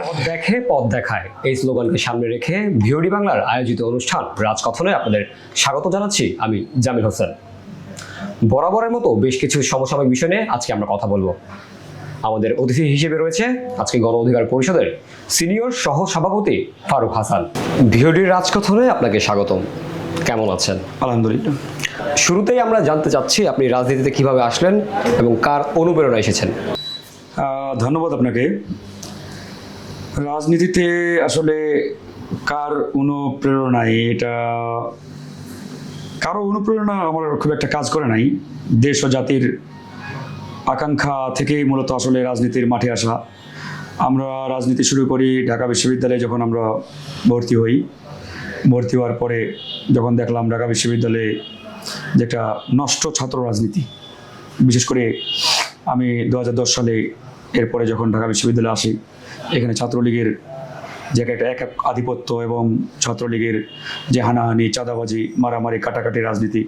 পথ দেখে পথ দেখায় এই স্লোগানকে সামনে রেখে ভিওডি বাংলার আয়োজিত অনুষ্ঠান রাজকথনে আপনাদের স্বাগত জানাচ্ছি আমি জামিল হোসেন। বরাবরের মতো বেশ কিছু সমসাময়িক বিষয় নিয়ে আজকে আমরা কথা বলবো। আমাদের অতিথি হিসেবে রয়েছে আজকে গণ অধিকার পরিষদের সিনিয়র সহ সভাপতি ফারুক হাসান। ভিওডির রাজকথনে আপনাকে স্বাগতম। কেমন আছেন? আলহামদুলিল্লাহ। শুরুতেই আমরা জানতে চাচ্ছি আপনি রাজনীতিতে কিভাবে আসলেন এবং কার অনুপ্রেরণা এসেছেন? ধন্যবাদ আপনাকে। রাজনীতিতে আসলে কার অনুপ্রেরণায়, এটা কারো অনুপ্রেরণা আমার খুব একটা কাজ করে নাই। দেশ ও জাতির আকাঙ্ক্ষা থেকেই মূলত আসলে রাজনীতির মাঠে আসা। আমরা রাজনীতি শুরু করি ঢাকা বিশ্ববিদ্যালয়ে যখন আমরা ভর্তি হই। ভর্তি হওয়ার পরে যখন দেখলাম ঢাকা বিশ্ববিদ্যালয়ে যে একটা নষ্ট ছাত্র রাজনীতি, বিশেষ করে আমি 2010 সালে এরপরে যখন ঢাকা বিশ্ববিদ্যালয়ে আসি, এখানে ছাত্রলীগের যে একটা এক আধিপত্য এবং ছাত্রলীগের যে হানাহানি, চাঁদাবাজি, মারামারি, কাটাকাটি রাজনীতি,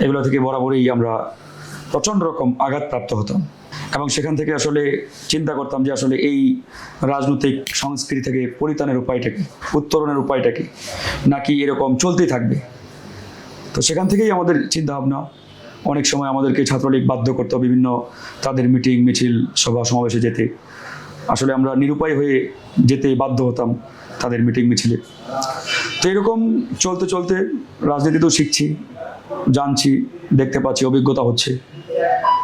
এগুলো থেকে বরাবরই আমরা প্রচণ্ড রকম আঘাতপ্রাপ্ত হতাম। এবং সেখান থেকে আসলে চিন্তা করতাম যে আসলে এই রাজনৈতিক সংস্কৃতি থেকে পরিত্রাণের উপায়টা কি, উত্তরণের উপায়টা কি, নাকি এরকম চলতেই থাকবে। তো সেখান থেকেই আমাদের চিন্তাভাবনা। অনেক সময় আমাদেরকে ছাত্রলীগ বাধ্য করতো বিভিন্ন তাদের মিটিং, মিছিল, সভা সমাবেশে যেতে। আসলে আমরা নিরুপায় হয়ে যেতে বাধ্য হতাম তাদের মিটিং মিছিলে। তো এরকম চলতে চলতে রাজনীতিতেও শিখছি, জানছি, দেখতে পাচ্ছি, অভিজ্ঞতা হচ্ছে।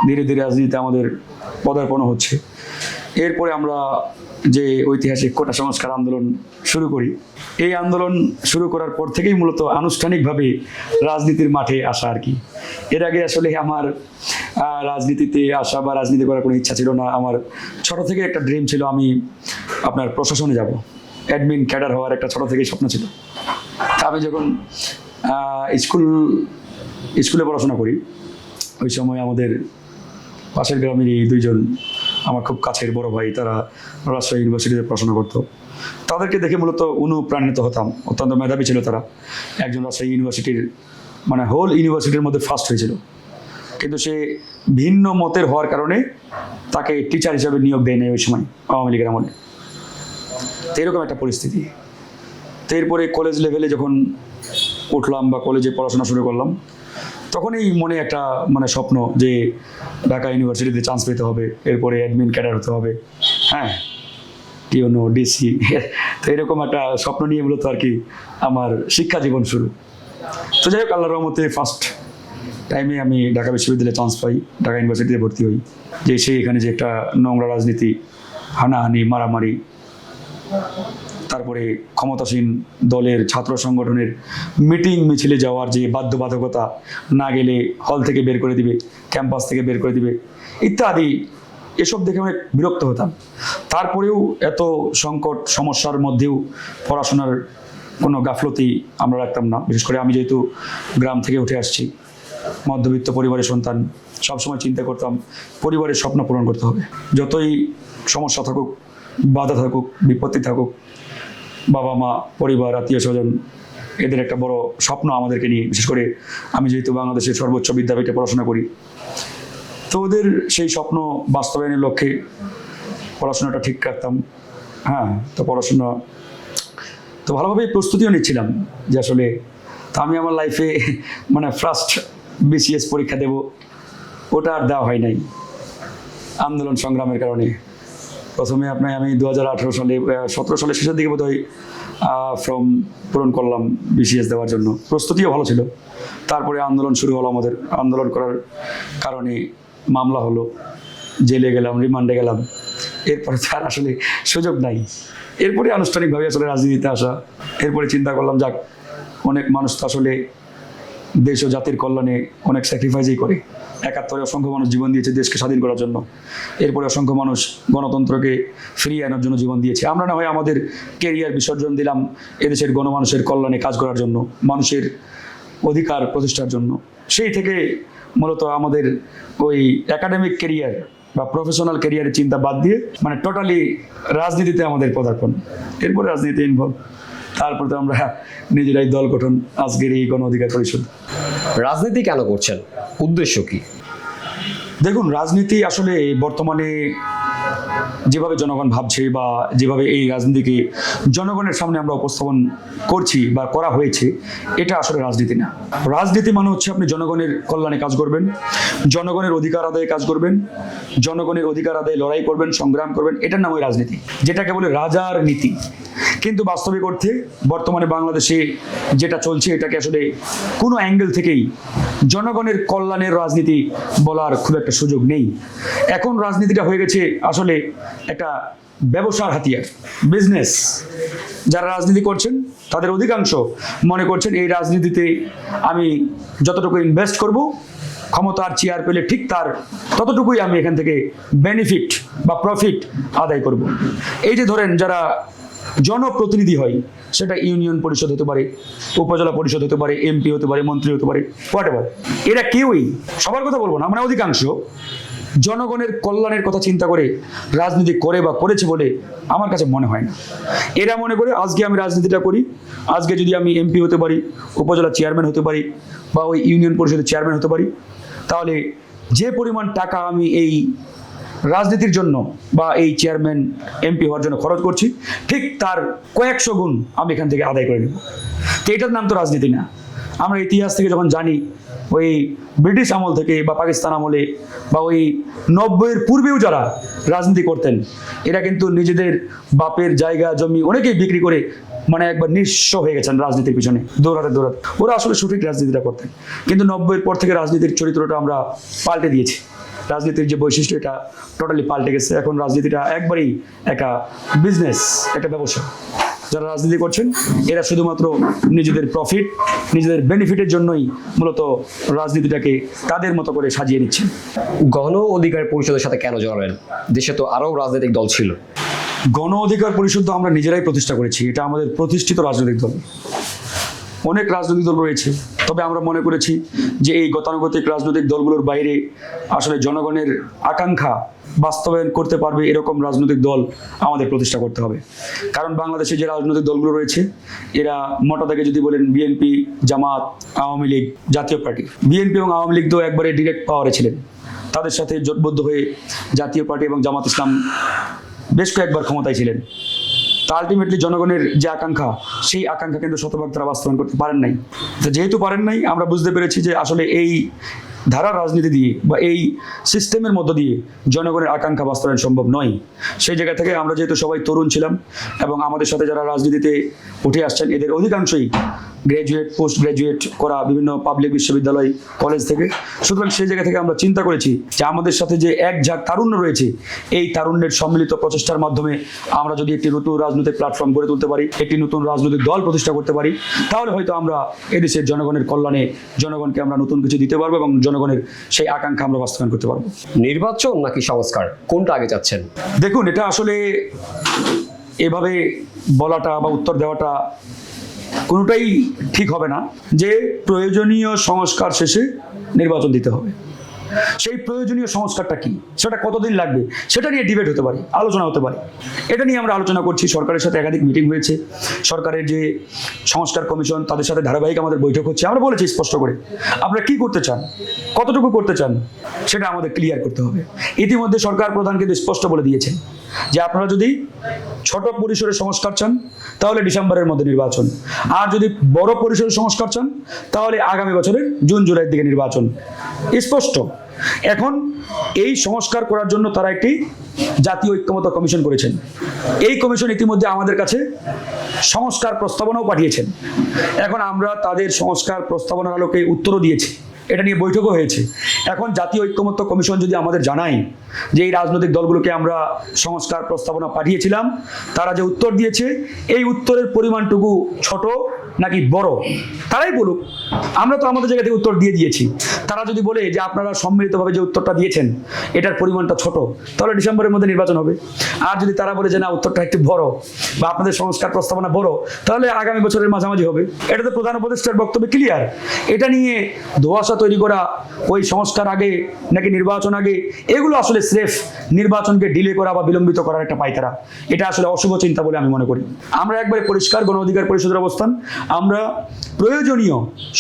ধীরে ধীরে রাজনীতিতে আমাদের পদার্পণ হচ্ছে। এরপরে আমরা যে ঐতিহাসিক কোটা সংস্কার আন্দোলন শুরু করি, এই আন্দোলন শুরু করার পর থেকেই মূলত আনুষ্ঠানিকভাবে রাজনীতির মাঠে আসা আর কি। এর আগে আসলে আমার রাজনীতিতে আসা বা রাজনীতি করার কোনো ইচ্ছা ছিল না। আমার ছোট থেকে একটা ড্রিম ছিল, আমি আপনার প্রশাসনে যাব, অ্যাডমিন ক্যাডার হওয়ার একটা ছোট থেকেই স্বপ্ন ছিল। আমি যখন স্কুলে পড়াশোনা করি, ওই সময় আমাদের পাশের গ্রামেরই দুইজন আমার খুব কাছের বড় ভাই, তারা রাজশাহী ইউনিভার্সিটিতে পড়াশোনা করতো। তাদেরকে দেখে মূলত অনুপ্রাণিত হতাম। অত্যন্ত মেধাবী ছিল তারা। একজন রাজশাহী ইউনিভার্সিটির হোল ইউনিভার্সিটির মধ্যে ফার্স্ট হয়েছিল, কিন্তু সে ভিন্ন মতের হওয়ার কারণে তাকে টিচার হিসাবে নিয়োগ দেয় নাই ওই সময় আওয়ামী লীগের আমলে। তো এরকম একটা পরিস্থিতি। তো এরপরে কলেজ লেভেলে যখন উঠলাম বা কলেজে পড়াশোনা শুরু করলাম, তখনই মনে একটা স্বপ্ন যে ঢাকা ইউনিভার্সিটিতে চান্স পেতে হবে, এরপরে অ্যাডমিন ক্যাডার হতে হবে, হ্যাঁ, টিওনো, ডিসি। তো এরকম একটা স্বপ্ন নিয়ে মূলত আর কি আমার শিক্ষা জীবন শুরু। তো যাই হোক, আল্লাহর রহমতে ফার্স্ট টাইমে আমি ঢাকা বিশ্ববিদ্যালয়ে চান্স পাই, ঢাকা ইউনিভার্সিটিতে ভর্তি হই। যে সেই এখানে যে একটা নোংরা রাজনীতি, হানাহানি, মারামারি, তারপরে ক্ষমতাসীন দলের ছাত্র সংগঠনের মিটিং মিছিলে যাওয়ার যে বাধ্যবাধকতা, না গেলে হল থেকে বের করে দিবে, ক্যাম্পাস থেকে বের করে দিবে ইত্যাদি, এসব দেখে অনেক বিরক্ত হতাম। তারপরেও এত সংকট সমস্যার মধ্যেও পড়াশোনার কোনো গাফলতি আমরা রাখতাম না। বিশেষ করে আমি যেহেতু গ্রাম থেকে উঠে আসছি, মধ্যবিত্ত পরিবারের সন্তান, সবসময় চিন্তা করতাম পরিবারের স্বপ্ন পূরণ করতে হবে। যতই সমস্যা থাকুক, বাধা থাকুক, বিপত্তি থাকুক, বাবা মা, পরিবার, আত্মীয় স্বজন, এদের একটা বড় স্বপ্ন আমাদেরকে নিয়ে। বিশেষ করে আমি যেহেতু বাংলাদেশের সর্বোচ্চ বিদ্যাপীঠে পড়াশোনা করি, তো ওদের সেই স্বপ্ন বাস্তবায়নের লক্ষ্যে পড়াশোনাটা ঠিক রাখতাম। হ্যাঁ, তো পড়াশোনা তো ভালোভাবেই প্রস্তুতিও নিচ্ছিলাম যে আসলে তো আমি আমার লাইফে ফার্স্ট বিসিএস পরীক্ষা দেব, ওটা আর দেওয়া হয় নাই আন্দোলন সংগ্রামের কারণে। প্রথমে আমি 2018 সালে 17 সালের শেষের দিকে বোধহয় ফর্ম পূরণ করলাম বিসিএস দেওয়ার জন্য। প্রস্তুতিও ভালো ছিল। তারপরে আন্দোলন শুরু হলো আমাদের। আন্দোলন করার কারণে মামলা হলো, জেলে গেলাম, রিমান্ডে গেলাম। এরপরে তার আসলে সুযোগ নাই। এরপরে আনুষ্ঠানিকভাবে আসলে রাজনীতিতে আসা। এরপরে চিন্তা করলাম, যাক, অনেক মানুষ তো আসলে দেশ ও জাতির কল্যাণে অনেক স্যাক্রিফাইসই করে। 71-এ অসংখ্য মানুষ জীবন দিয়েছে দেশকে স্বাধীন করার জন্য। এরপরে অসংখ্য মানুষ গণতন্ত্রকে ফিরিয়ে আনার জন্য জীবন দিয়েছে। আমরা না হয় আমাদের কেরিয়ার বিসর্জন দিলাম এদেশের গণমানুষের কল্যাণে কাজ করার জন্য, মানুষের অধিকার প্রতিষ্ঠার জন্য। সেই থেকে মূলত আমাদের ওই একাডেমিক কেরিয়ার বা প্রফেশনাল কেরিয়ারের চিন্তা বাদ দিয়ে টোটালি রাজনীতিতে আমাদের পদার্পণ। এরপরে রাজনীতিতে ইনভলভ। তারপর তো আমরা নিজেরাই দল গঠন, আজকের এই গণ অধিকার পরিষদ। রাজনীতি কেন করছেন? উদ্দেশ্য কি? দেখুন, রাজনীতি আসলে বর্তমানে যেভাবে জনগণ ভাবছে বা যেভাবে এই রাজনীতিকে জনগণের সামনে আমরা উপস্থাপন করছি বা করা হয়েছে, এটা আসলে রাজনীতি না। রাজনীতি মানে হচ্ছে আপনি জনগণের কল্যাণে কাজ করবেন, জনগণের অধিকার আদায়ে কাজ করবেন, জনগণের অধিকার আদায়ে লড়াই করবেন, সংগ্রাম করবেন, এটার নাম ওই রাজনীতি, যেটাকে বলে রাজার নীতি। কিন্তু বাস্তবিক অর্থে বর্তমানে বাংলাদেশে যেটা চলছে, এটাকে আসলে কোনো অ্যাঙ্গেল থেকেই জনগণের কল্যাণের রাজনীতি বলার খুব একটা সুযোগ নেই। এখন রাজনীতিটা হয়ে গেছে আসলে একটা ব্যবসার হাতিয়ার, বিজনেস। যারা রাজনীতি করছেন তাদের অধিকাংশ মনে করছেন এই রাজনীতিতে আমি যতটুকু ইনভেস্ট করব, ক্ষমতার চেয়ার পেলে ঠিক তার ততটুকুই আমি এখান থেকে বেনিফিট বা প্রফিট আদায় করব। এই যে ধরেন যারা জনপ্রতিনিধি হয়, সেটা ইউনিয়ন পরিষদ হতে পারে, উপজেলা পরিষদ হতে পারে, এমপি হতে পারে, মন্ত্রী হতে পারে, হোয়াটএভার, এরা কেউই, সবার কথা বলবো না, মানে অধিকাংশ জনগণের কল্যাণের কথা চিন্তা করে রাজনীতি করে বা করেছে বলে আমার কাছে মনে হয় না। এরা মনে করে আজকে আমি রাজনীতিটা করি, আজকে যদি আমি এমপি হতে পারি, উপজেলা চেয়ারম্যান হতে পারি বা ওই ইউনিয়ন পরিষদের চেয়ারম্যান হতে পারি, তাহলে যে পরিমাণ টাকা আমি এই রাজনীতির জন্য বা এই চেয়ারম্যান এমপি হওয়ার জন্য খরচ করছি, ঠিক তার কয়েকশো গুণ আমি এখান থেকে আদায় করে নেব। তো এটার নাম তো রাজনীতি না। আমরা ইতিহাস থেকে যখন জানি, ওই ব্রিটিশ আমল থেকে বা পাকিস্তান আমলে বা ওই 90-এর পূর্বেও যারা রাজনীতি করতেন, এরা কিন্তু নিজেদের বাপের জায়গা জমি অনেকেই বিক্রি করে মানে একবার নিঃস্ব হয়ে গেছেন রাজনীতির পিছনে দৌড়াতে। ওরা আসলে সঠিক রাজনীতিটা করতেন। কিন্তু 90-এর পর থেকে রাজনীতির চরিত্রটা আমরা পাল্টে দিয়েছি। রাজনীতির যে বৈশিষ্ট্য, এটা টোটালি পাল্টে গেছে। এখন রাজনীতিটা একবারেই একটা বিজনেস, একটা ব্যবসা। যারা রাজনীতি করছেন এরা শুধুমাত্র নিজেদের প্রফিট, নিজেদের বেনিফিটের জন্যই মূলত রাজনীতিটাকে তাদের মতো করে সাজিয়ে নিচ্ছেন। গণ অধিকার পরিষদের সাথে কেন জড়ালেন? দেশে তো আরও রাজনৈতিক দল ছিল। গণ অধিকার পরিষদ তো আমরা নিজেরাই প্রতিষ্ঠা করেছি। এটা আমাদের প্রতিষ্ঠিত রাজনৈতিক দল। অনেক রাজনৈতিক দল রয়েছে, তবে আমরা মনে করেছি যে এই গতানুগতিক রাজনৈতিক দলগুলোর বাইরে আসলে জনগণের আকাঙ্ক্ষা বাস্তবায়ন করতে পারবে এরকম রাজনৈতিক দল আমাদের প্রতিষ্ঠা করতে হবে। কারণ বাংলাদেশে যে রাজনৈতিক দলগুলো রয়েছে, এরা মোটা থেকে যদি বলেন বিএনপি, জামাত, আওয়ামী লীগ, জাতীয় পার্টি। বিএনপি এবং আওয়ামী লীগ তো একবারে ডিরেক্ট পাওয়ারে ছিলেন। তাদের সাথে জোটবদ্ধ হয়ে জাতীয় পার্টি এবং জামাত ইসলাম বেশ কয়েকবার ক্ষমতায় ছিলেন। তা আলটিমেটলি জনগণের যে আকাঙ্ক্ষা, সেই আকাঙ্ক্ষা কিন্তু শতভাগ তারা বাস্তবায়ন করতে পারেন নাই। তো যেহেতু পারেন নাই, আমরা বুঝতে পেরেছি যে আসলে এই ধারার রাজনীতি দিয়ে বা এই সিস্টেমের মধ্য দিয়ে জনগণের আকাঙ্ক্ষা বাস্তবায়ন সম্ভব নয়। সেই জায়গা থেকে আমরা যেহেতু সবাই তরুণ ছিলাম এবং আমাদের সাথে যারা রাজনীতিতে উঠে আসছেন, এদের অধিকাংশই গ্র্যাজুয়েট, পোস্ট গ্র্যাজুয়েট করা বিভিন্ন পাবলিক বিশ্ববিদ্যালয়, কলেজ থেকে। সুতরাং সেই জায়গা থেকে আমরা চিন্তা করেছি যে আমাদের সাথে যে এক ঝাঁক তারুণ্য রয়েছে, এই তারুণ্যের সম্মিলিত প্রচেষ্টার মাধ্যমে আমরা যদি একটি নতুন রাজনৈতিক প্ল্যাটফর্ম গড়ে তুলতে পারি, একটি নতুন রাজনৈতিক দল প্রতিষ্ঠা করতে পারি, তাহলে হয়তো আমরা এদেশের জনগণের কল্যাণে জনগণকে আমরা নতুন কিছু দিতে পারবো এবং জনগণের সেই আকাঙ্ক্ষা আমরা বাস্তবায়ন করতে পারবো। নির্বাচন নাকি সংস্কার, কোনটা আগে চাচ্ছেন? দেখুন, এটা আসলে এভাবে বলাটা বা উত্তর দেওয়াটা কোনোটাই ঠিক হবে না যে প্রয়োজনীয় সংস্কার শেষে নির্বাচন দিতে হবে। সেই প্রয়োজনীয় সংস্কারটা কি, সেটা কতদিন লাগবে, সেটা নিয়ে ডিবেট হতে পারে, আলোচনা হতে পারে। এটা নিয়ে আমরা আলোচনা করছি। সরকারের সাথে একাধিক মিটিং হয়েছে। সরকারের যে সংস্কার কমিশন, তাদের সাথে ধারাবাহিক আমাদের বৈঠক হচ্ছে। আমরা বলেছি স্পষ্ট করে, আপনারা কি করতে চান, কতটুকু করতে চান, সেটা আমাদের ক্লিয়ার করতে হবে। ইতিমধ্যে সরকার প্রধান কিন্তু স্পষ্ট বলে দিয়েছেন যে আপনারা যদি ছোট পরিসরে সংস্কার চান, তাহলে ডিসেম্বরের মধ্যে নির্বাচন। আর যদি বড় পরিসরে সংস্কার চান, তাহলে আগামী বছরের জুন জুলাইয়ের দিকে নির্বাচন। স্পষ্ট। এখন এই সংস্কার করার জন্য তারা একটি জাতীয় ঐক্যমত্য কমিশন করেছেন। এই কমিশন ইতিমধ্যে আমাদের কাছে সংস্কার প্রস্তাবনাও পাঠিয়েছেন। এখন আমরা তাদের সংস্কার প্রস্তাবনার আলোকে উত্তরও দিয়েছি, এটা নিয়ে বৈঠকও হয়েছে। এখন জাতীয় ঐক্যমত্য কমিশন যদি আমাদের জানায় যে এই রাজনৈতিক দলগুলোকে আমরা সংস্কার প্রস্তাবনা পাঠিয়েছিলাম, তারা যে উত্তর দিয়েছে, এই উত্তরের পরিমাণটুকু ছোট নাকি বড়, তারাই বলুক। আমরা তো আমাদের জায়গা থেকে উত্তর দিয়ে দিয়েছি। তারা যদি বলে যে আপনারা সম্মিলিতভাবে যে উত্তরটা দিয়েছেন এটার পরিমাণটা ছোট, তাহলে ডিসেম্বরের মধ্যে নির্বাচন হবে। আর যদি তারা বলে যে না, উত্তরটা একটু বড় বা আপনাদের সংস্কার প্রস্তাবনা বড়, তাহলে আগামী বছরের মাঝামাঝি হবে। এটা তো প্রধান উপদেষ্টার বক্তব্য ক্লিয়ার। এটা নিয়ে ধোঁয়াশা তৈরি করা, ওই সংস্কার আগে নাকি নির্বাচন আগে, এগুলো আসলে স্রেফ নির্বাচনকে ডিলে করা বা বিলম্বিত করার একটা পায়তারা। এটা আসলে অশুভ চিন্তা বলে আমি মনে করি। আমরা একবারে পরিষ্কার গণ অধিকার পরিষদের অবস্থান, আমরা প্রয়োজনীয়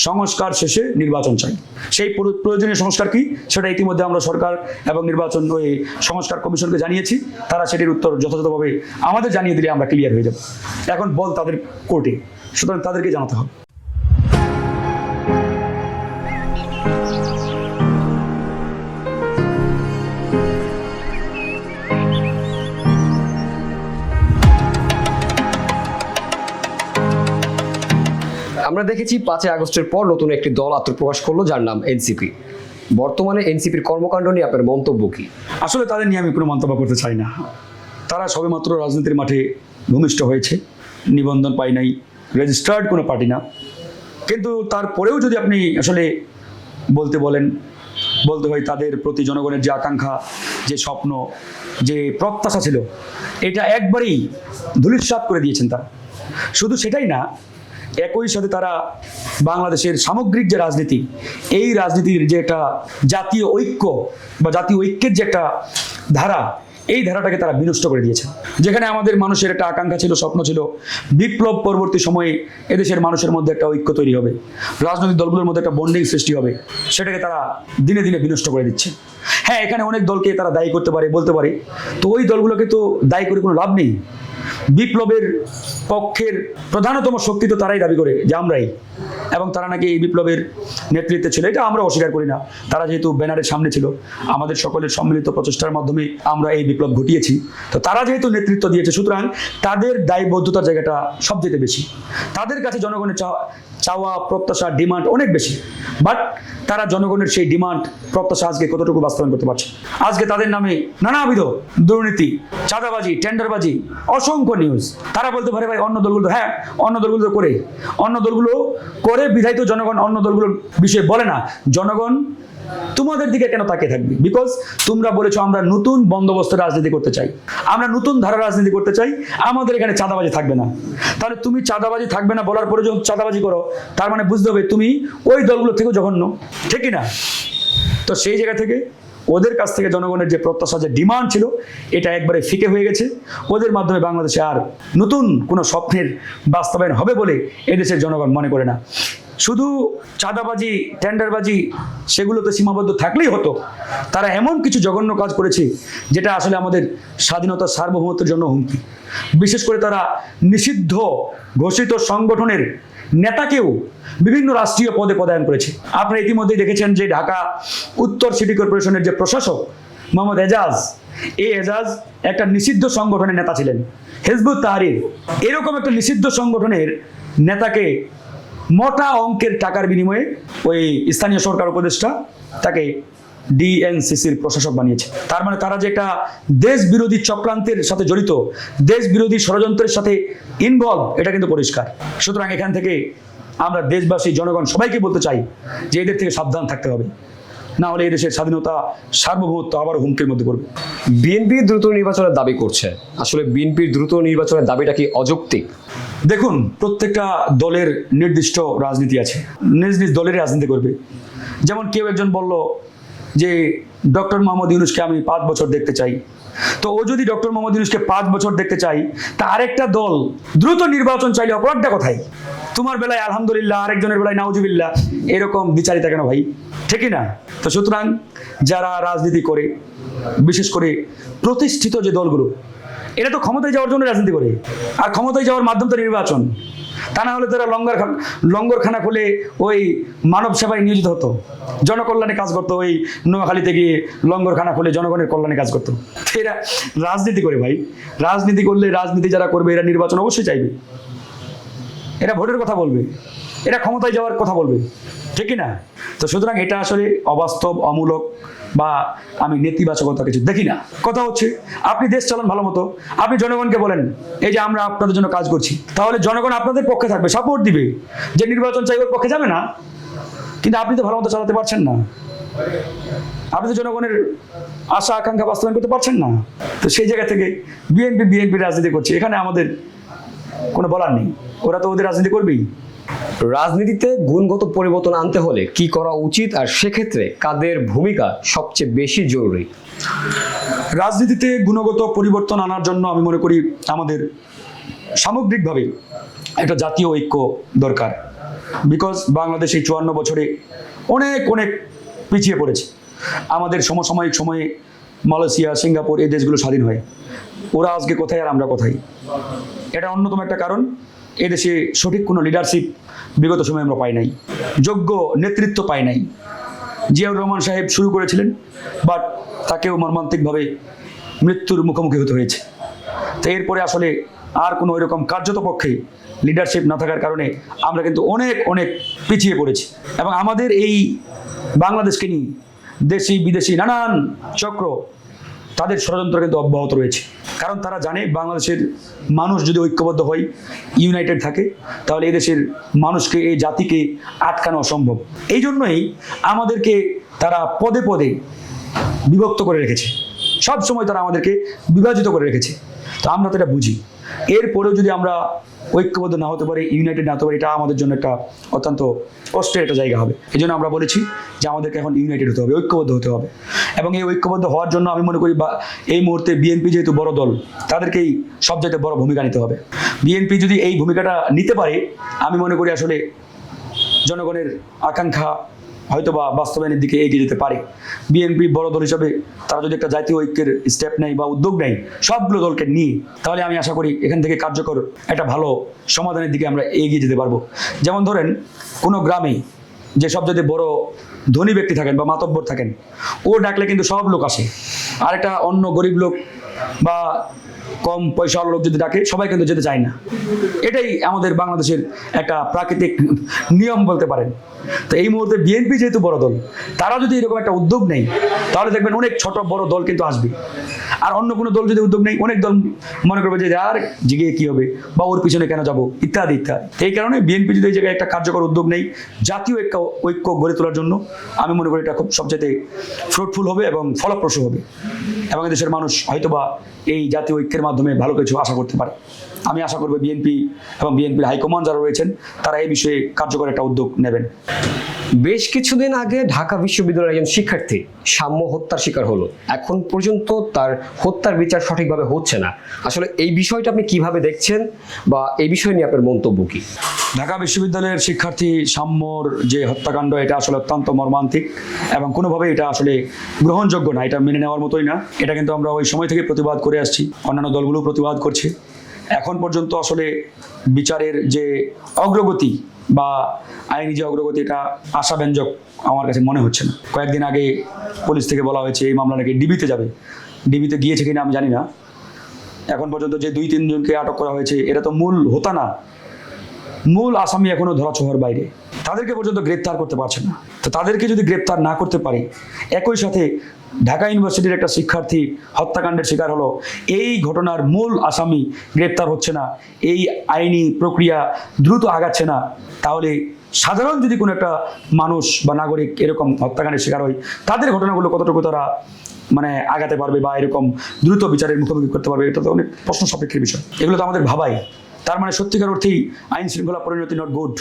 সংস্কার শেষে নির্বাচন চাই। সেই প্রয়োজনীয় সংস্কার কি, সেটা ইতিমধ্যে আমরা সরকার এবং নির্বাচন ওই সংস্কার কমিশনকে জানিয়েছি। তারা সেটির উত্তর যথাযথভাবে আমাদের জানিয়ে দিলে আমরা ক্লিয়ার হয়ে যাব। এখন বল তাদের কোর্টে, সুতরাং তাদেরকে জানাতে হবে। আমরা দেখেছি 5 আগস্টের পর নতুন একটি দল আত্মপ্রকাশ করলো, যার নাম এনসিপি। বর্তমানে এনসিপির কর্মকাণ্ড নিয়ে আপনার মন্তব্য কি? আসলে তাদের নিয়ে আমি কোনো মন্তব্য করতে চাই না। তারা সবেমাত্র রাজনীতির মাঠে ভূমিষ্ঠ হয়েছে, নিবন্ধন পায় নাই, রেজিস্টার্ড কোনো পার্টি না। কিন্তু তারপরেও যদি আপনি আসলে বলতে হয় তাদের প্রতি জনগণের যে আকাঙ্ক্ষা, যে স্বপ্ন, যে প্রত্যাশা ছিল, এটা একবারেই ধূলিসাৎ করে দিয়েছেন তারা। শুধু সেটাই না, একই সাথে তারা বাংলাদেশের সামগ্রিক যে রাজনীতি, এই রাজনীতির যে একটা জাতীয় ঐক্য বা জাতীয় ঐক্যের যে একটা ধারা, এই ধারাটাকে তারা বিনষ্ট করে দিয়েছে। যেখানে আমাদের মানুষের একটা আকাঙ্ক্ষা ছিল, স্বপ্ন ছিল, বিপ্লব পরবর্তী সময়ে এদেশের মানুষের মধ্যে একটা ঐক্য তৈরি হবে, রাজনৈতিক দলগুলোর মধ্যে একটা বন্ডিং সৃষ্টি হবে, সেটাকে তারা দিনে দিনে বিনষ্ট করে দিচ্ছে। হ্যাঁ, এখানে অনেক দলকে তারা দায়ী করতে পারে, বলতে পারে, তো ওই দলগুলোকে তো দায়ী করে কোনো লাভ নেই। বিপ্লবের পক্ষের প্রধানতম শক্তি তো তারাই দাবি করে যে আমরাই, এবং তারা নাকি এই বিপ্লবের নেতৃত্বে ছিল, এটা আমরা অস্বীকার করি না। তারা যেহেতু ব্যানারের সামনে ছিল, আমাদের সকলের সম্মিলিত প্রচেষ্টার মাধ্যমে আমরা এই বিপ্লব ঘটিয়েছি, তো তারা যেহেতু নেতৃত্ব দিয়েছে, সুতরাং তাদের দায়বদ্ধতার জায়গাটা সবচেয়ে বেশি। তাদের কাছে জনগণের চাওয়া, প্রত্যাশা, ডিমান্ড অনেক বেশি। বাট তারা জনগণের সেই ডিমান্ড, প্রত্যাশা আজকে কতটুকু বাস্তবায়ন করতে পারছে? আজকে তাদের নামে নানাবিধ দুর্নীতি, চাঁদাবাজি, টেন্ডারবাজি, অসংখ্য নিউজ। তারা বলতে পারে ভাই অন্য দলগুলো, হ্যাঁ অন্য দলগুলো করে বিধায়িত জনগণ অন্য দলগুলোর বিষয়ে বলে না। জনগণ তোমাদের দিকে কেন তাকিয়ে থাকবে? বিকজ তোমরা বলেছো আমরা নতুন বন্দোবস্তের রাজনীতি করতে চাই, আমরা নতুন ধারা রাজনীতি করতে চাই, আমাদের এখানে চাঁদাবাজি থাকবে না। তাহলে তুমি চাঁদাবাজি থাকবে না বলার পরে যখন চাঁদাবাজি করো, তার মানে বুঝতে হবে তুমি ওই দলগুলো থেকেও জঘন্য, ঠিক না? তো সেই জায়গা থেকে ওদের কাছ থেকে জনগণের যে প্রত্যাশা, যে ডিমান্ড ছিল, এটা একবারে ফিকে হয়ে গেছে। ওদের মাধ্যমে বাংলাদেশে আর নতুন কোনো স্বপ্নের বাস্তবায়ন হবে বলে এদেশের জনগণ মনে করে না। শুধু চাঁদাবাজি, টেন্ডারবাজি সেগুলোতে সীমাবদ্ধ থাকলেই হতো। তারা এমন কিছু জঘন্য কাজ করেছে যেটা আসলে আমাদের স্বাধীনতা, সার্বভৌমত্বের জন্য হুমকি। বিশেষ করে তারা নিষিদ্ধ ঘোষিত সংগঠনের নেতাকেও বিভিন্ন রাষ্ট্রীয় পদে পদায়ন করেছে। আপনারা ইতিমধ্যেই দেখেছেন যে ঢাকা উত্তর সিটি কর্পোরেশনের যে প্রশাসক মোহাম্মদ এজাজ, এই এজাজ একটা নিষিদ্ধ সংগঠনের নেতা ছিলেন, হিজবুত তাহরির। এরকম একটা নিষিদ্ধ সংগঠনের নেতাকে মোটা অঙ্কের টাকার বিনিময়ে ওই স্থানীয় সরকার উপদেষ্টা তাকে ডিএনসিসির প্রশাসক বানিয়েছে। তার মানে তারা যে একটা দেশ বিরোধী চক্রান্তের সাথে জড়িত, দেশ বিরোধী ষড়যন্ত্রের সাথে ইনভলভ, এটা কিন্তু পরিষ্কার। সুতরাং এখান থেকে আমরা দেশবাসী, জনগণ সবাইকে বলতে চাই যে এদের থেকে সাবধান থাকতে হবে, না হলে এদেশের স্বাধীনতা, সার্বভৌমত্ব আবার হুমকির মধ্যে পড়বে। বিএনপি দ্রুত নির্বাচনের দাবি করছে, আসলে বিএনপির দ্রুত নির্বাচনের দাবিটা কি অযৌক্তিক? দেখুন, প্রত্যেকটা দলের নির্দিষ্ট রাজনীতি আছে, নিজ নিজ দলের রাজনীতি করবে। যেমন কেউ একজন বলল যে ডক্টর মোহাম্মদ ইউনূসকে আমি 5 বছর দেখতে চাই, তো ও যদি ডক্টর মোহাম্মদ ইউনূসকে 5 বছর দেখতে চাই, তা আরেকটা দল দ্রুত নির্বাচন চাইলে অপরাধটা কোথায়? তোমার বেলায় আলহামদুলিল্লাহ, আরেকজনের বেলায় নাউজুবিল্লাহ, এরকম বিচারিতা কেন ভাই? ঠিকই না? তো সুতরাং যারা রাজনীতি করে, বিশেষ করে প্রতিষ্ঠিত যে দলগুলো, এরা তো ক্ষমতায় যাওয়ার জন্য রাজনীতি করে, আর ক্ষমতায় যাওয়ার মাধ্যম তো নির্বাচন। তা না হলে তারা লঙ্গরখানা খুলে ওই মানব সেবায় নিয়োজিত হতো, জনকল্যাণে কাজ করতো, ওই নোয়াখালীতে গিয়ে লঙ্গরখানা খুলে জনগণের কল্যাণে কাজ করতো। এরা রাজনীতি করে ভাই, রাজনীতি করলে, রাজনীতি যারা করবে এরা নির্বাচন অবশ্যই চাইবে, এরা ভোটের কথা বলবে, এরা ক্ষমতায় যাওয়ার কথা বলবে, ঠিকই না? তো সুতরাং এটা আসলে অবাস্তব, অমূলক, বা আমি নেতিবাচকতা কিছু দেখি না। কথা হচ্ছে আপনি দেশ চালান ভালো মতো, আপনি জনগণকে বলেন এই যে আমরা আপনাদের জন্য কাজ করছি, তাহলে জনগণ আপনাদের পক্ষে থাকবে, সাপোর্ট দিবে। যে নির্বাচন চাই ওর পক্ষে যাবে না, কিন্তু আপনি তো ভালো মতো চালাতে পারছেন না, আপনি তো জনগণের আশা আকাঙ্ক্ষা বাস্তবায়ন করতে পারছেন না। তো সেই জায়গা থেকে বিএনপি রাজনীতি করছে, এখানে আমাদের কোনো বলার নেই, ওরা তো ওদের রাজনীতি করবেই। রাজনীতিতে গুণগত পরিবর্তন আনতে হলে কি করা উচিত, আর সেক্ষেত্রে কাদের ভূমিকা সবচেয়ে বেশি জরুরি? রাজনীতিতে গুণগত পরিবর্তন আনার জন্য আমি মনে করি আমাদের সামগ্রিকভাবে একটা জাতীয় ঐক্য দরকার। বিকজ বাংলাদেশ এই 54 বছরে অনেক অনেক পিছিয়ে পড়েছে। আমাদের সমসাময়িক সময়ে মালয়েশিয়া, সিঙ্গাপুর এই দেশগুলো স্বাধীন হয়, ওরা আজকে কোথায় আর আমরা কোথায়। এটা অন্যতম একটা কারণ, এদেশে সঠিক কোনো লিডারশিপ বিগত সময়ে আমরা পাই নাই, যোগ্য নেতৃত্ব পাই নাই। জিয়াউর রহমান সাহেব শুরু করেছিলেন, বাট তাকেও মর্মান্তিকভাবে মৃত্যুর মুখোমুখি হতে হয়েছে। তো এরপরে আসলে আর কোনো এরকম কার্যত পক্ষে লিডারশিপ না থাকার কারণে আমরা কিন্তু অনেক অনেক পিছিয়ে পড়েছি। এবং আমাদের এই বাংলাদেশকে নিয়ে দেশি বিদেশি নানান চক্র তাদের ষড়যন্ত্র কিন্তু অব্যাহত রয়েছে। কারণ তারা জানে বাংলাদেশের মানুষ যদি ঐক্যবদ্ধ হয়, ইউনাইটেড থাকে, তাহলে এই দেশের মানুষকে, এই জাতিকে আটকানো অসম্ভব। এই জন্যই আমাদেরকে তারা পদে পদে বিভক্ত করে রেখেছে, সব সময় তারা আমাদেরকে বিভাজিত করে রেখেছে। তো আমরা তো এটা বুঝি, এরপরেও যদি আমরা ঐক্যবদ্ধ না হতে পারি, ইউনাইটেড না হতে পারি, এটা আমাদের জন্য একটা অত্যন্ত কষ্টের একটা জায়গা হবে। এই জন্য আমরা বলেছি যে আমাদেরকে এখন ইউনাইটেড হতে হবে, ঐক্যবদ্ধ হতে হবে। এবং এই ঐক্যবদ্ধ হওয়ার জন্য আমি মনে করি বা এই মুহূর্তে বিএনপি যেহেতু বড় দল, তাদেরকেই সবচাইতে বড় ভূমিকা নিতে হবে। বিএনপি যদি এই ভূমিকাটা নিতে পারে, আমি মনে করি আসলে জনগণের আকাঙ্ক্ষা হয়তো বা বাস্তবায়নের দিকে এগিয়ে যেতে পারে। বিএনপি বড় দল হিসাবে তারা যদি একটা জাতীয় ঐক্যের স্টেপ নেয় বা উদ্যোগ নেয় সবগুলো দলকে নিয়ে, তাহলে আমি আশা করি এখান থেকে কার্যকর একটা ভালো সমাধানের দিকে আমরা এগিয়ে যেতে পারবো। যেমন ধরেন কোনো গ্রামে যে সবচেয়ে বড় ধনী ব্যক্তি থাকেন বা মাতব্বর থাকেন, ও ডাকলে কিন্তু সব লোক আসে। আর একটা অন্য গরিব লোক বা কম পয়সাওয়ালা লোক যদি ডাকে, সবাই কিন্তু যেতে চায় না। এটাই আমাদের বাংলাদেশের একটা প্রাকৃতিক নিয়ম বলতে পারেন। তো এই মুহূর্তে বিএনপি যেহেতু বড় দল, তারা যদি এরকম একটা উদ্যোগ নেয়, তাহলে দেখবেন অনেক ছোট বড় দল কিন্তু আসবে। আর অন্য কোনো দল যদি উদ্যোগ নেয়, অনেক দল মনে করবে যে আর জিগে কি হবে বা ওর পিছনে কেন যাব, ইত্যাদি ইত্যাদি। এই কারণে বিএনপি যদি এই জায়গায় একটা কার্যকর উদ্যোগ নেই জাতীয় ঐক্য গড়ে তোলার জন্য, আমি মনে করি এটা খুব সবচেয়ে ফ্রুটফুল হবে এবং ফলপ্রসূ হবে। এবং দেশের মানুষ হয়তোবা এই জাতীয় ঐক্যের মাধ্যমে ভালো কিছু আশা করতে পারে। আমি আশা করব বিএনপি এবং বিএনপির হাইকমান্ড যারা রয়েছেন, তারা এই বিষয়ে কার্যকর একটা উদ্যোগ নেবেন। বেশ কিছুদিন আগে ঢাকা বিশ্ববিদ্যালয়ের একজন শিক্ষার্থী সাম্য হত্যার শিকার হলো। এখন পর্যন্ত তার হত্যার বিচার সঠিকভাবে হচ্ছে না। আসলে এই বিষয়টা আপনি কিভাবে দেখছেন বা এই বিষয় নিয়ে আপনার মন্তব্য কি? ঢাকা বিশ্ববিদ্যালয়ের শিক্ষার্থী সাম্যর যে হত্যাকাণ্ড, এটা আসলে অত্যন্ত মর্মান্তিক এবং কোনোভাবে এটা আসলে গ্রহণযোগ্য না, এটা মেনে নেওয়ার মতোই না। এটা কিন্তু আমরা ওই সময় থেকে প্রতিবাদ করে আসছি, অন্যান্য দলগুলো প্রতিবাদ করছে। এখন পর্যন্ত আসলে বিচারের যে অগ্রগতি বা আইনি যে অগ্রগতি, এটা আশাব্যঞ্জক আমার কাছে মনে হচ্ছে না। কয়েকদিন আগে পুলিশ থেকে বলা হয়েছে এই মামলা নাকি ডিবিতে যাবে। ডিবিতে গিয়েছে কিনা আমি জানি না। এখন পর্যন্ত যে 2-3 জনকে আটক করা হয়েছে, এরা তো মূল হোতা না, মূল আসামি এখনো ধরাছোঁয়ার বাইরে, তাদেরকে পর্যন্ত গ্রেপ্তার করতে পারছে না। তো তাদেরকে যদি গ্রেপ্তার না করতে পারে, একই সাথে ঢাকা ইউনিভার্সিটির একটা শিক্ষার্থী হত্যাকাণ্ডের শিকার হলো, এই ঘটনার মূল আসামি গ্রেপ্তার হচ্ছে না, এই আইনি প্রক্রিয়া দ্রুত আগাচ্ছে না, তাহলে সাধারণ যদি কোনো একটা মানুষ বা নাগরিক এরকম হত্যাকাণ্ডের শিকার হয়, তাদের ঘটনাগুলো কতটুকু তারা মানে আগাতে পারবে বা এরকম দ্রুত বিচারের মুখোমুখি করতে পারবে, এটা তো অনেক প্রশ্ন সাপেক্ষের বিষয়। এগুলো তো আমাদের ভাবাই। তার মানে সত্যিকার অর্থেই আইন শৃঙ্খলা পরিণতি নট গুড,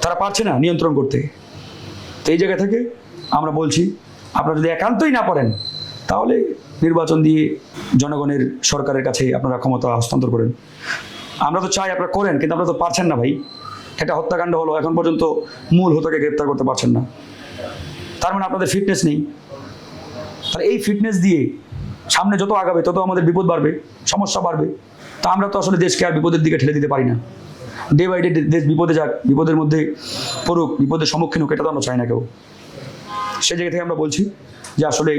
তারা পারছে না নিয়ন্ত্রণ করতে। তো এই জায়গা থেকে আমরা বলছি, আপনারা যদি একান্তই না পারেন, তাহলে নির্বাচন দিয়ে জনগণের সরকারের কাছে আপনারা ক্ষমতা হস্তান্তর করেন। আমরা তো চাই আপনারা করেন, কিন্তু আপনারা তো পারছেন না ভাই। একটা হত্যাকাণ্ড হলো, এখন পর্যন্ত মূল হোতাকে গ্রেপ্তার করতে পারছেন না, তার মানে আপনাদের ফিটনেস নেই। তাহলে এই ফিটনেস দিয়ে সামনে যত আগাবে তত আমাদের বিপদ বাড়বে, সমস্যা বাড়বে। তা আমরা তো আসলে দেশকে আর বিপদের দিকে ঠেলে দিতে পারি না। ডে বাই ডে দেশ বিপদে যাক, বিপদের মধ্যে পড়ুক, বিপদের সম্মুখীন হোক, এটা তো আমরা চাই না কেউ। সেই জায়গা থেকে আমরা বলছি যে আসলে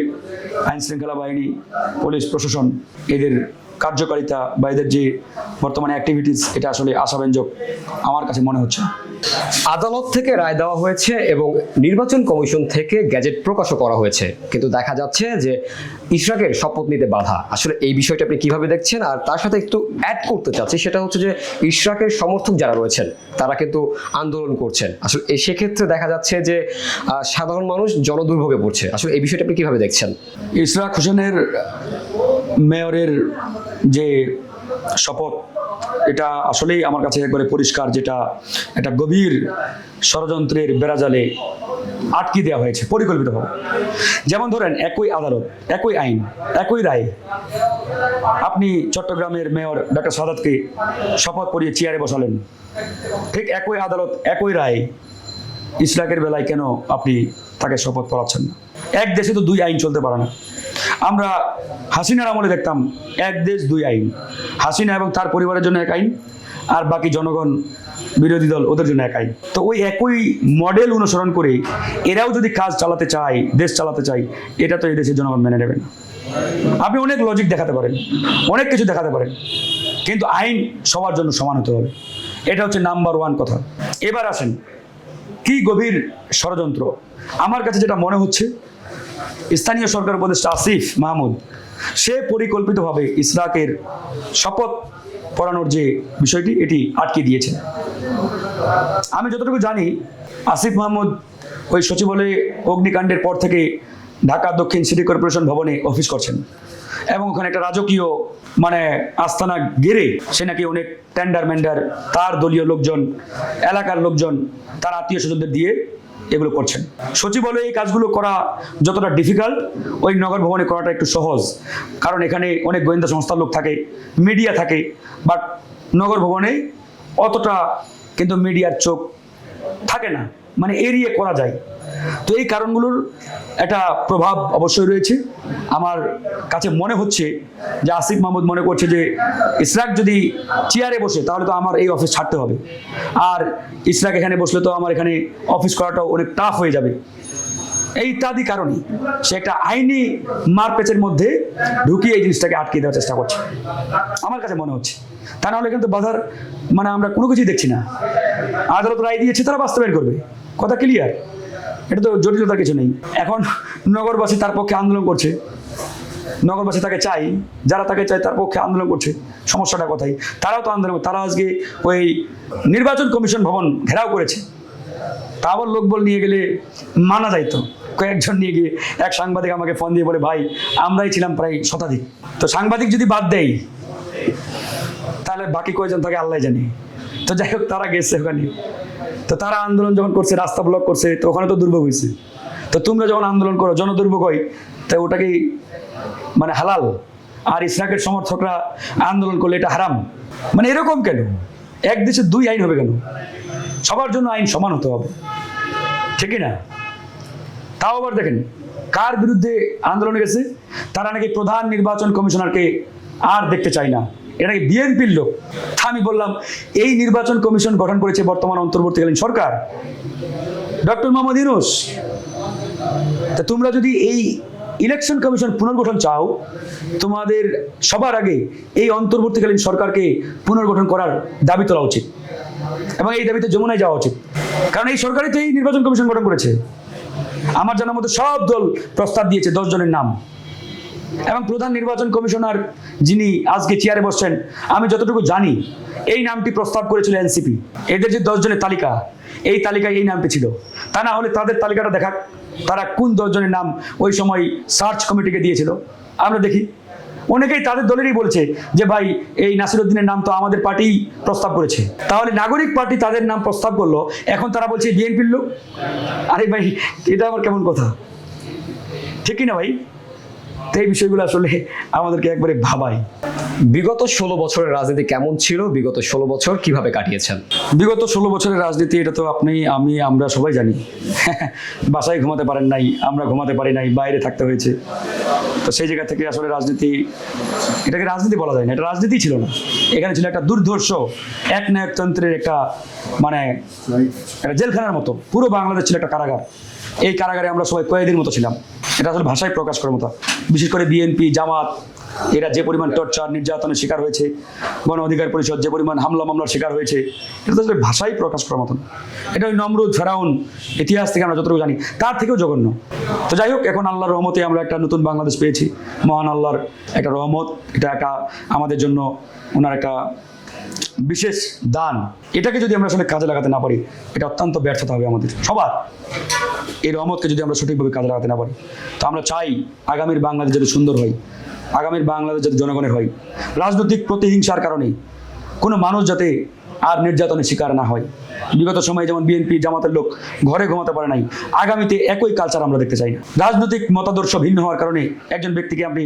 আইন শৃঙ্খলা বাহিনী, পুলিশ প্রশাসন, এদের কার্যকারিতা বা এদের যে বর্তমানে অ্যাক্টিভিটিস, এটা আসলে আশাব্যঞ্জক আমার কাছে মনে হচ্ছে। আদালত থেকে রায় দেওয়া হয়েছে এবং নির্বাচন কমিশন থেকে গ্যাজেট প্রকাশও করা হয়েছে, কিন্তু দেখা যাচ্ছে যে ইশরাকের শপথ নিতে বাধা। আসলে এই বিষয়টা আপনি কিভাবে দেখছেন? আর তার সাথে একটু অ্যাড করতে চাচ্ছি, সেটা হচ্ছে যে ইশরাকের সমর্থক যারা রয়েছেন তারা কিন্তু আন্দোলন করছেন। আসলে সেক্ষেত্রে দেখা যাচ্ছে যে সাধারণ মানুষ জনদুর্ভোগে পড়ছে। আসলে এই বিষয়টা আপনি কিভাবে দেখছেন? ইশরাক হোসেনের মেয়রের যে শপথ, এটা আসলেই আমার কাছে একবারে পরিষ্কার, যেটা একটা গভীর ষড়যন্ত্রের বেড়াজালে আটকে দেওয়া হয়েছে পরিকল্পিতভাবে। যেমন ধরেন, একই আদালত, একই আইন, একই রায়, আপনি চট্টগ্রামের মেয়র ডক্টর সাদাতকে শপথ পড়িয়ে চেয়ারে বসালেন, ঠিক একই আদালত, একই রায় ইসরাকের বেলায় কেন আপনি তাকে শপথ পড়াচ্ছেন না? এক দেশে তো দুই আইন চলতে পারে না। আমরা হাসিনার আমলে দেখতাম এক দেশ দুই আইন, হাসিনা এবং তার পরিবারের জন্য এক আইন, আর বাকি জনগণ, বিরোধী দল, ওদের জন্য এক আইন। তো ওই একই মডেল অনুসরণ করে এরাও যদি কাজ চালাতে চায়, দেশ চালাতে চায়, এটা তো এই দেশের জনগণ মেনে নেবে না। আপনি অনেক লজিক দেখাতে পারেন, অনেক কিছু দেখাতে পারেন, কিন্তু আইন সবার জন্য সমান হতে হবে। এটা হচ্ছে নাম্বার ওয়ান কথা। এবার আসেন, কি গভীর ষড়যন্ত্র। আমার কাছে যেটা মনে হচ্ছে, স্থানীয় সরকার উপদেষ্টা আসিফ মাহমুদ সে পরিকল্পিতভাবে ইসরাকের শপথ পড়ানোর যে বিষয়টি, এটি আটকে দিয়েছে। আমি যতটুকু জানি, আসিফ মাহমুদ ওই সচিবালয়ে অগ্নিকাণ্ডের পর থেকে ঢাকা দক্ষিণ সিটি কর্পোরেশন ভবনে অফিস করছেন, এবং ওখানে একটা রাজকীয় আস্তানা গেড়ে সে নাকি অনেক টেন্ডার মেন্ডার, তার দলীয় লোকজন, এলাকার লোকজন, তার আত্মীয় স্বজনদের দিয়ে এগুলো করছেন। সচিবালয়ে এই কাজগুলো করা যতটা ডিফিকাল্ট, ওই নগর ভবনে করাটা একটু সহজ, কারণ এখানে অনেক গোয়েন্দা সংস্থার লোক থাকে, মিডিয়া থাকে। বাট নগর ভবনে অতটা কিন্তু মিডিয়ার চোখ থাকে না, এড়িয়ে করা যায়। তো এই কারণগুলোর একটা প্রভাব অবশ্যই রয়েছে। আমার কাছে মনে হচ্ছে যে আসিফ মাহমুদ মনে করছে যে ইসরাক যদি চেয়ারে বসে তাহলে তো আমার এই অফিস ছাড়তে হবে, আর ইসরাক এখানে বসলে তো আমার এখানে অফিস করাটাও অনেক টাফ হয়ে যাবে। এই ইত্যাদি কারণে সে একটা আইনি মারপেচের মধ্যে ঢুকিয়ে এই জিনিসটাকে আটকে দেওয়ার চেষ্টা করছে, আমার কাছে মনে হচ্ছে। তা নাহলে কিন্তু বাধার আমরা কোনো কিছুই দেখছি না। আদালত রায় দিয়েছে, তারা বাস্তবায়ন করবে, কথা ক্লিয়ার। এটা তো জটিলতার কিছু নেই। এখন নগরবাসী তার পক্ষে আন্দোলন করছে, নগরবাসী তাকে চাই, যারা তাকে চায় তার পক্ষে আন্দোলন করছে। সমস্যাটা কোথায়? তারাও তো আন্দোলন, তারা আজকে ওই নির্বাচন কমিশন ভবন ঘেরাও করেছে। তা আবার লোকবল নিয়ে গেলে মানা যাইতো, কয়েকজন নিয়ে গিয়ে এক সাংবাদিক আমাকে ফোন দিয়ে বলে, ভাই আমরাই ছিলাম প্রায় শতাধিক। তো সাংবাদিক যদি বাদ দেয় তাহলে বাকি কয়জন থাকে আল্লাহ জানে। তো যাই হোক, তারা গেছে ওখানে। তো তারা আন্দোলন যখন করছে, রাস্তা ব্লক করছে, তো ওখানে তো দুর্ভোগ হয়েছে। তো তোমরা যখন আন্দোলন করো, জনদুর্ভোগ হয়, তাই ওটাকেই হালাল, আর ইসরাকের সমর্থকরা আন্দোলন করলে এটা হারাম। এরকম কেন? এক দেশে দুই আইন হবে কেন? সবার জন্য আইন সমান হতে হবে, ঠিক না? তাও আবার দেখেন কার বিরুদ্ধে আন্দোলনে গেছে, তারা নাকি প্রধান নির্বাচন কমিশনারকে আর দেখতে চায় না, এটা নাকি বিএনপির লোক। আমি বললাম, এই নির্বাচন কমিশন গঠন করেছে বর্তমান অন্তর্বর্তীকালীন সরকার, ডক্টর মোহাম্মদ ইউনূস। তা তোমরা যদি এই ইলেকশন কমিশন পুনর্গঠন চাও, তোমাদের সবার আগে এই অন্তর্বর্তীকালীন সরকারকে পুনর্গঠন করার দাবি তোলা উচিত, এবং এই দাবিতে যমুনায় যাওয়া উচিত। কারণ এই সরকারই তো এই নির্বাচন কমিশন গঠন করেছে। আমার জানার মতো সব দল প্রস্তাব দিয়েছে 10 জনের নাম, এবং প্রধান নির্বাচন কমিশনার যিনি আজকে চেয়ারে বসছেন, আমি যতটুকু জানি এই নামটি প্রস্তাব করেছিল এনসিপি। এদের যে 10 জনের তালিকা, এই তালিকায় এই নামটি ছিল। তা না হলে তাদের তালিকাটা দেখাক, তারা কোন 10 জনের নাম ওই সময় সার্চ কমিটিকে দিয়েছিল, আমরা দেখি। অনেকেই তাদের দলেরই বলছে যে ভাই, এই নাসিরউদ্দিনের নাম তো আমাদের পার্টি প্রস্তাব করেছে। তাহলে নাগরিক পার্টি তাদের নাম প্রস্তাব করলো, এখন তারা বলছে বিএনপির লোক। আরে ভাই, এটা আবার কেমন কথা? ঠিক কিনা ভাই? তো এই বিষয়গুলো আসলে আমাদেরকে একবারে ভাবায়। বিগত 16 বছরের রাজনীতি কেমন ছিল? বিগত 16 বছর কিভাবে কাটিয়েছেন? বিগত 16 বছরের রাজনীতি, এটা তো আপনি, আমি, আমরা সবাই জানি। বাসায় ঘুমাতে পারেন নাই, আমরা ঘুমাতে পারি নাই, বাইরে থাকতে হয়েছে। তো সেই জায়গা থেকে আসলে রাজনীতি, এটাকে রাজনীতি বলা যায় না, এটা রাজনীতি ছিল না। এখানে ছিল একটা দুর্ধর্ষ একনায়কতন্ত্রের একটা একটা জেলখানার মতো। পুরো বাংলাদেশ ছিল একটা কারাগার। এই কারাগারে আমরা সবাই কয়েদির মতো ছিলাম। এটা আসলে ভাষায় প্রকাশ করার মতো। বিশেষ করে বিএনপি, জামাত, এরা যে পরিমাণ টর্চার, নির্যাতনের শিকার হয়েছে, গণ অধিকার পরিষদ যে পরিমাণ হামলা মামলার শিকার হয়েছে, এটা তো আসলে ভাষায় প্রকাশ করার মতন। এটা ওই নমরুদ, ফেরাউন ইতিহাস থেকে আমরা যতটুকু জানি তার থেকেও জঘন্য। তো যাই হোক, এখন আল্লাহর রহমতে আমরা একটা নতুন বাংলাদেশ পেয়েছি। মহান আল্লাহর একটা রহমত, এটা একটা আমাদের জন্য ওনার একটা বিশেষ দান। এটাকে যদি আমরা আসলে কাজে লাগাতে না পারি, এটা অত্যন্ত ব্যর্থতা হবে আমাদের সবার। এই রহমতকে যদি আমরা সঠিকভাবে কাজে লাগাতে না পারি, তো আমরা চাই আগামীর বাংলাদেশ যাতে সুন্দর হয়, আগামীর বাংলাদেশ যাতে জনগণের হয়। রাজনৈতিক প্রতিহিংসার কারণে কোনো মানুষ যাতে আর নির্যাতনের শিকার না হয়। বিগত সময়ে যেমন বিএনপি জামাতের লোক ঘরে ঘুমাতে পারে নাই, আগামীতে একই কালচার আমরা দেখতে চাই না। রাজনৈতিক মতাদর্শ ভিন্ন হওয়ার কারণে একজন ব্যক্তিকে আপনি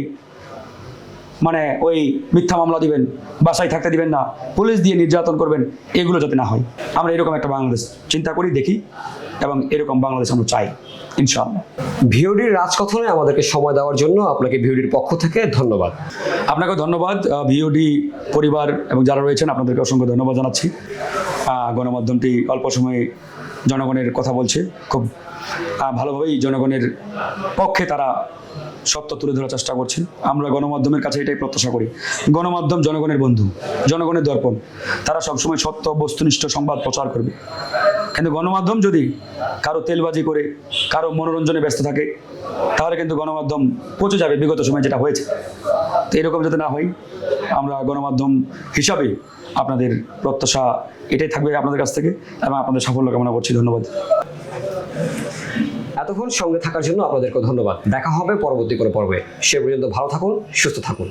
ওই মিথ্যা মামলা দিবেন, বাসায় থাকতে দিবেন না, পুলিশ দিয়ে নির্যাতন করবেন, এগুলো যাতে না হয়। আমরা এরকম একটা বাংলাদেশ চিন্তা করি, দেখি, এবং এরকম বাংলাদেশ আমরা চাই ইনশাআল্লাহ। ভিওডির রাজকথনে আমাদেরকে সময় দেওয়ার জন্য আপনাকে ভিওডির পক্ষ থেকে ধন্যবাদ। আপনাকে ধন্যবাদ, ভিওডি পরিবার এবং যারা রয়েছেন আপনাদেরকে অসংখ্য ধন্যবাদ জানাচ্ছি। গণমাধ্যমটি অল্প সময়ে জনগণের কথা বলছে, খুব ভালোভাবেই জনগণের পক্ষে তারা সত্য তুলে ধরার চেষ্টা করছে। আমরা গণমাধ্যমের কাছে এটাই প্রত্যাশা করি। গণমাধ্যম জনগণের বন্ধু, জনগণের দর্পণ, তারা সবসময় সত্য বস্তুনিষ্ঠ সংবাদ প্রচার করবে। কিন্তু গণমাধ্যম যদি কারো তেলবাজি করে, কারো মনোরঞ্জনে ব্যস্ত থাকে, তাহলে কিন্তু গণমাধ্যম পচে যাবে, বিগত সময়ে যেটা হয়েছে। তো এরকম যাতে না হয়, আমরা গণমাধ্যম হিসাবে আপনাদের প্রত্যাশা এটাই থাকবে আপনাদের কাছ থেকে, এবং আপনাদের সাফল্য কামনা করছি। ধন্যবাদ। এতক্ষণ সঙ্গে থাকার জন্য আপনাদেরকে ধন্যবাদ। দেখা হবে পরবর্তী কোনো পর্বে। সে পর্যন্ত ভালো থাকুন, সুস্থ থাকুন।